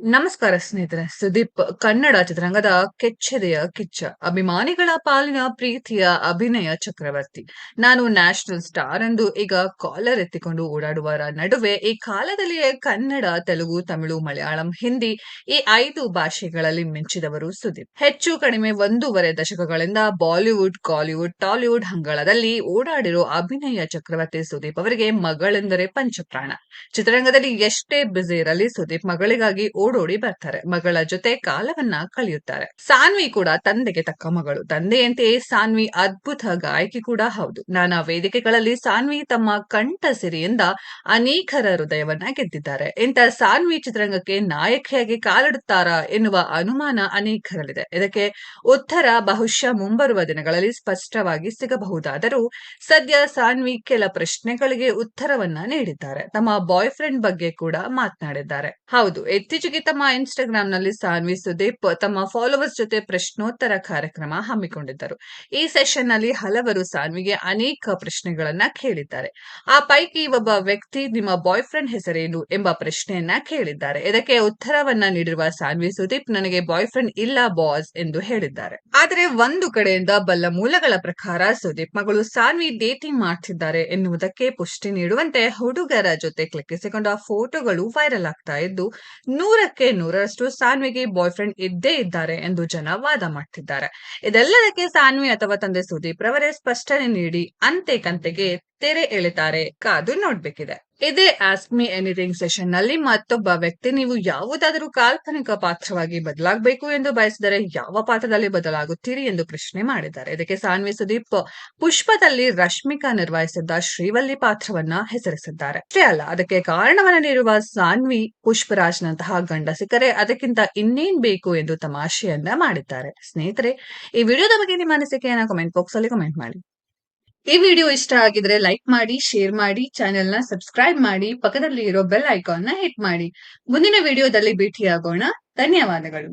ನಮಸ್ಕಾರ ಸ್ನೇಹಿತರೆ. ಸುದೀಪ್ ಕನ್ನಡ ಚಿತ್ರರಂಗದ ಕೆಚ್ಚೆದೆಯ ಕಿಚ್ಚ. ಅಭಿಮಾನಿಗಳ ಪಾಲಿನ ಪ್ರೀತಿಯ ಅಭಿನಯ ಚಕ್ರವರ್ತಿ. ನಾನು ನ್ಯಾಷನಲ್ ಸ್ಟಾರ್ ಎಂದು ಈಗ ಕಾಲರ್ ಎತ್ತಿಕೊಂಡು ಓಡಾಡುವರ ನಡುವೆ ಈ ಕಾಲದಲ್ಲಿಯೇ ಕನ್ನಡ, ತೆಲುಗು, ತಮಿಳು, ಮಲಯಾಳಂ, ಹಿಂದಿ ಈ 5 ಭಾಷೆಗಳಲ್ಲಿ ಮಿಂಚಿದವರು ಸುದೀಪ್. ಹೆಚ್ಚು ಕಡಿಮೆ 1.5 ದಶಕಗಳಿಂದ ಬಾಲಿವುಡ್, ಕಾಲಿವುಡ್, ಟಾಲಿವುಡ್ ಅಂಗಳದಲ್ಲಿ ಓಡಾಡಿರೋ ಅಭಿನಯ ಚಕ್ರವರ್ತಿ ಸುದೀಪ್ ಅವರಿಗೆ ಮಗಳೆಂದರೆ ಪಂಚಪ್ರಾಣ. ಚಿತ್ರರಂಗದಲ್ಲಿ ಎಷ್ಟೇ ಬ್ಯುಸಿ ಇರಲಿ ಸುದೀಪ್ ಮಗಳಿಗಾಗಿ ಓಡೋಡಿ ಬರ್ತಾರೆ. ಮಗಳ ಜೊತೆ ಕಾಲವನ್ನ ಕಳೆಯುತ್ತಾರೆ. ಸಾನ್ವಿ ಕೂಡ ತಂದೆಗೆ ತಕ್ಕ ಮಗಳು. ತಂದೆಯಂತೆಯೇ ಸಾನ್ವಿ ಅದ್ಭುತ ಗಾಯಕಿ ಕೂಡ ಹೌದು. ನಾನಾ ವೇದಿಕೆಗಳಲ್ಲಿ ಸಾನ್ವಿ ತಮ್ಮ ಕಂಠ ಸಿರಿಯಿಂದ ಅನೇಕರ ಹೃದಯವನ್ನ ಗೆದ್ದಿದ್ದಾರೆ. ಇಂಥ ಸಾನ್ವಿ ಚಿತ್ರರಂಗಕ್ಕೆ ನಾಯಕಿಯಾಗಿ ಕಾಲಿಡುತ್ತಾರಾ ಎನ್ನುವ ಅನುಮಾನ ಅನೇಕರಲ್ಲಿದೆ. ಇದಕ್ಕೆ ಉತ್ತರ ಬಹುಶಃ ಮುಂಬರುವ ದಿನಗಳಲ್ಲಿ ಸ್ಪಷ್ಟವಾಗಿ ಸಿಗಬಹುದಾದರೂ ಸದ್ಯ ಸಾನ್ವಿ ಕೆಲ ಪ್ರಶ್ನೆಗಳಿಗೆ ಉತ್ತರವನ್ನ ನೀಡಿದ್ದಾರೆ. ತಮ್ಮ ಬಾಯ್ ಫ್ರೆಂಡ್ ಬಗ್ಗೆ ಕೂಡ ಮಾತನಾಡಿದ್ದಾರೆ. ಹೌದು, ಇತ್ತೀಚೆಗೆ ತಮ್ಮ ಇನ್ಸ್ಟಾಗ್ರಾಮ್ ನಲ್ಲಿ ಸಾನ್ವಿ ಸುದೀಪ್ ತಮ್ಮ ಫಾಲೋವರ್ಸ್ ಜೊತೆ ಪ್ರಶ್ನೋತ್ತರ ಕಾರ್ಯಕ್ರಮ ಹಮ್ಮಿಕೊಂಡಿದ್ದರು. ಈ ಸೆಷನ್ ನಲ್ಲಿ ಹಲವರು ಸಾನ್ವಿಗೆ ಅನೇಕ ಪ್ರಶ್ನೆಗಳನ್ನ ಕೇಳಿದ್ದಾರೆ. ಆ ಪೈಕಿ ಒಬ್ಬ ವ್ಯಕ್ತಿ ನಿಮ್ಮ ಬಾಯ್ ಫ್ರೆಂಡ್ ಹೆಸರೇನು ಎಂಬ ಪ್ರಶ್ನೆಯನ್ನ ಕೇಳಿದ್ದಾರೆ. ಇದಕ್ಕೆ ಉತ್ತರವನ್ನ ನೀಡಿರುವ ಸಾನ್ವಿ ಸುದೀಪ್ ನನಗೆ ಬಾಯ್ ಫ್ರೆಂಡ್ ಇಲ್ಲ ಬಾಸ್ ಎಂದು ಹೇಳಿದ್ದಾರೆ. ಆದರೆ ಒಂದು ಕಡೆಯಿಂದ ಬಲ್ಲ ಮೂಲಗಳ ಪ್ರಕಾರ ಸುದೀಪ್ ಮಗಳು ಸಾನ್ವಿ ಡೇಟಿಂಗ್ ಮಾಡ್ತಿದ್ದಾರೆ ಎನ್ನುವುದಕ್ಕೆ ಪುಷ್ಟಿ ನೀಡುವಂತೆ ಹುಡುಗರ ಜೊತೆ ಕ್ಲಿಕ್ಕಿಸಿಕೊಂಡ ಫೋಟೋಗಳು ವೈರಲ್ ಆಗ್ತಾ ಇದ್ದು 100ಕ್ಕೆ 100ರಷ್ಟು ಸಾನ್ವಿಗೆ ಬಾಯ್ ಫ್ರೆಂಡ್ ಇದ್ದೇ ಇದ್ದಾರೆ ಎಂದು ಜನ ವಾದ ಮಾಡ್ತಿದ್ದಾರೆ. ಇದೆಲ್ಲದಕ್ಕೆ ಸಾನ್ವಿ ಅಥವಾ ತಂದೆ ಸುದೀಪ್ ರವರೇ ಸ್ಪಷ್ಟನೆ ನೀಡಿ ಅಂತೆ ಕಂತೆಗೆ ತೆರೆ ಎಳೆತಾರೆ. ಕಾದು ನೋಡ್ಬೇಕಿದೆ. ಇದೇ ಆಸ್ಕ್ ಮಿ ಎನಿಥಿಂಗ್ ಸೆಷನ್ ನಲ್ಲಿ ಮತ್ತೊಬ್ಬ ವ್ಯಕ್ತಿ ನೀವು ಯಾವುದಾದರೂ ಕಾಲ್ಪನಿಕ ಪಾತ್ರವಾಗಿ ಬದಲಾಗಬೇಕು ಎಂದು ಬಯಸಿದರೆ ಯಾವ ಪಾತ್ರದಲ್ಲಿ ಬದಲಾಗುತ್ತೀರಿ ಎಂದು ಪ್ರಶ್ನೆ ಮಾಡಿದ್ದಾರೆ. ಇದಕ್ಕೆ ಸಾನ್ವಿ ಸುದೀಪ್ ಪುಷ್ಪದಲ್ಲಿ ರಶ್ಮಿಕಾ ನಿರ್ವಹಿಸಿದ್ದ ಶ್ರೀವಲ್ಲಿ ಪಾತ್ರವನ್ನ ಹೆಸರಿಸಿದ್ದಾರೆ. ಅಷ್ಟೇ ಅಲ್ಲ, ಅದಕ್ಕೆ ಕಾರಣವನ್ನ ನೀಡುವ ಸಾನ್ವಿ ಪುಷ್ಪರಾಜ್ನಂತಹ ಗಂಡ ಸಿಕ್ಕರೆ ಅದಕ್ಕಿಂತ ಇನ್ನೇನ್ ಬೇಕು ಎಂದು ತಮಾಷೆಯನ್ನ ಮಾಡಿದ್ದಾರೆ. ಸ್ನೇಹಿತರೆ, ಈ ವಿಡಿಯೋದ ಬಗ್ಗೆ ನಿಮ್ಮ ಅನಿಸಿಕೆಯನ್ನ ಕಮೆಂಟ್ ಬಾಕ್ಸ್ ಅಲ್ಲಿ ಕಮೆಂಟ್ ಮಾಡಿ. ಈ ವಿಡಿಯೋ ಇಷ್ಟ ಆಗಿದ್ರೆ ಲೈಕ್ ಮಾಡಿ, ಶೇರ್ ಮಾಡಿ, ಚಾನೆಲ್ ನ ಸಬ್ಸ್ಕ್ರೈಬ್ ಮಾಡಿ, ಪಕ್ಕದಲ್ಲಿ ಇರೋ ಬೆಲ್ ಐಕಾನ್ ನ ಹಿಟ್ ಮಾಡಿ. ಮುಂದಿನ ವಿಡಿಯೋದಲ್ಲಿ ಭೇಟಿಯಾಗೋಣ. ಧನ್ಯವಾದಗಳು.